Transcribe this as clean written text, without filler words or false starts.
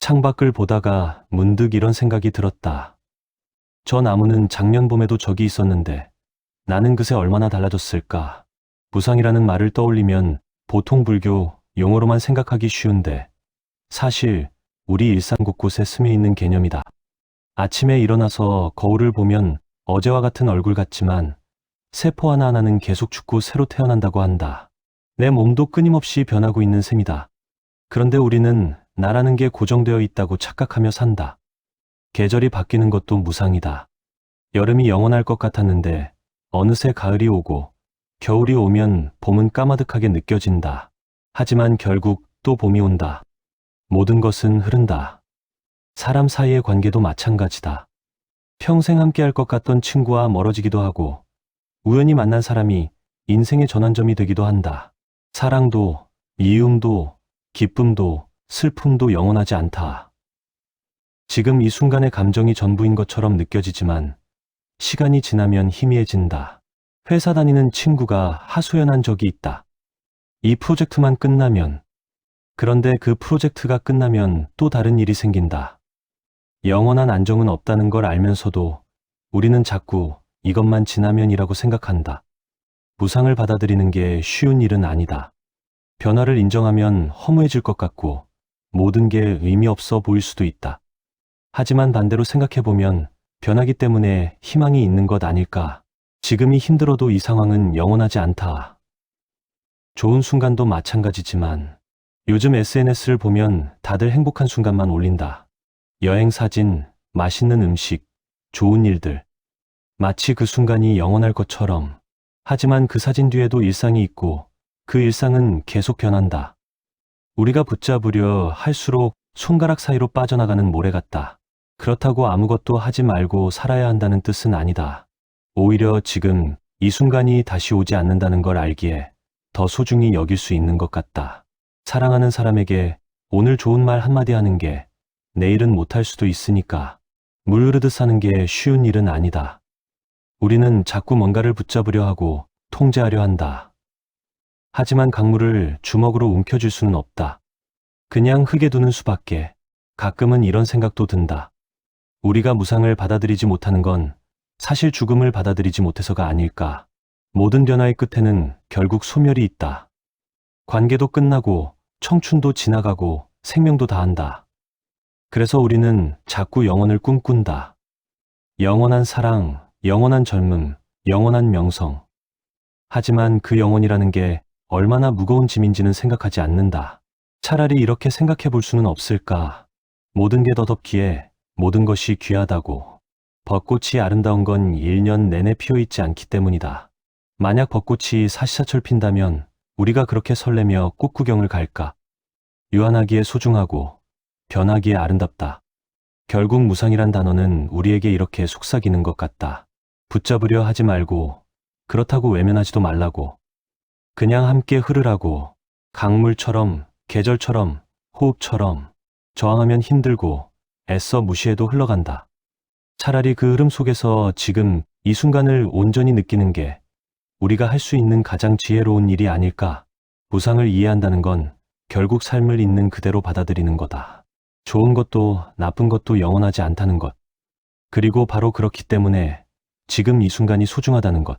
창밖을 보다가 문득 이런 생각이 들었다. 저 나무는 작년 봄에도 저기 있었는데 나는 그새 얼마나 달라졌을까. 무상이라는 말을 떠올리면 보통 불교 용어로만 생각하기 쉬운데 사실 우리 일상 곳곳에 스며 있는 개념이다. 아침에 일어나서 거울을 보면 어제와 같은 얼굴 같지만 세포 하나하나는 계속 죽고 새로 태어난다고 한다. 내 몸도 끊임없이 변하고 있는 셈이다. 그런데 우리는 나라는 게 고정되어 있다고 착각하며 산다. 계절이 바뀌는 것도 무상이다. 여름이 영원할 것 같았는데 어느새 가을이 오고 겨울이 오면 봄은 까마득하게 느껴진다. 하지만 결국 또 봄이 온다. 모든 것은 흐른다. 사람 사이의 관계도 마찬가지다. 평생 함께할 것 같던 친구와 멀어지기도 하고 우연히 만난 사람이 인생의 전환점이 되기도 한다. 사랑도, 미움도, 기쁨도, 슬픔도 영원하지 않다. 지금 이 순간의 감정이 전부인 것처럼 느껴지지만 시간이 지나면 희미해진다. 회사 다니는 친구가 하소연한 적이 있다. 이 프로젝트만 끝나면, 그런데 그 프로젝트가 끝나면 또 다른 일이 생긴다. 영원한 안정은 없다는 걸 알면서도 우리는 자꾸 이것만 지나면이라고 생각한다. 무상을 받아들이는 게 쉬운 일은 아니다. 변화를 인정하면 허무해질 것 같고 모든 게 의미 없어 보일 수도 있다. 하지만 반대로 생각해보면 변하기 때문에 희망이 있는 것 아닐까. 지금이 힘들어도 이 상황은 영원하지 않다. 좋은 순간도 마찬가지지만 요즘 SNS를 보면 다들 행복한 순간만 올린다. 여행 사진, 맛있는 음식, 좋은 일들. 마치 그 순간이 영원할 것처럼. 하지만 그 사진 뒤에도 일상이 있고 그 일상은 계속 변한다. 우리가 붙잡으려 할수록 손가락 사이로 빠져나가는 모래 같다. 그렇다고 아무것도 하지 말고 살아야 한다는 뜻은 아니다. 오히려 지금 이 순간이 다시 오지 않는다는 걸 알기에 더 소중히 여길 수 있는 것 같다. 사랑하는 사람에게 오늘 좋은 말 한마디 하는 게 내일은 못할 수도 있으니까 물 흐르듯 사는 게 쉬운 일은 아니다. 우리는 자꾸 뭔가를 붙잡으려 하고 통제하려 한다. 하지만 강물을 주먹으로 움켜쥘 수는 없다. 그냥 흙에 두는 수밖에. 가끔은 이런 생각도 든다. 우리가 무상을 받아들이지 못하는 건 사실 죽음을 받아들이지 못해서가 아닐까. 모든 변화의 끝에는 결국 소멸이 있다. 관계도 끝나고 청춘도 지나가고 생명도 다한다. 그래서 우리는 자꾸 영원을 꿈꾼다. 영원한 사랑, 영원한 젊음, 영원한 명성. 하지만 그 영혼이라는 게 얼마나 무거운 짐인지는 생각하지 않는다. 차라리 이렇게 생각해 볼 수는 없을까. 모든 게 더덥기에 모든 것이 귀하다고. 벚꽃이 아름다운 건 1년 내내 피어있지 않기 때문이다. 만약 벚꽃이 사시사철 핀다면 우리가 그렇게 설레며 꽃 구경을 갈까? 유한하기에 소중하고 변하기에 아름답다. 결국 무상이란 단어는 우리에게 이렇게 속삭이는 것 같다. 붙잡으려 하지 말고 그렇다고 외면하지도 말라고. 그냥 함께 흐르라고. 강물처럼, 계절처럼, 호흡처럼. 저항하면 힘들고 애써 무시해도 흘러간다. 차라리 그 흐름 속에서 지금 이 순간을 온전히 느끼는 게 우리가 할 수 있는 가장 지혜로운 일이 아닐까. 무상을 이해한다는 건 결국 삶을 있는 그대로 받아들이는 거다. 좋은 것도 나쁜 것도 영원하지 않다는 것. 그리고 바로 그렇기 때문에 지금 이 순간이 소중하다는 것.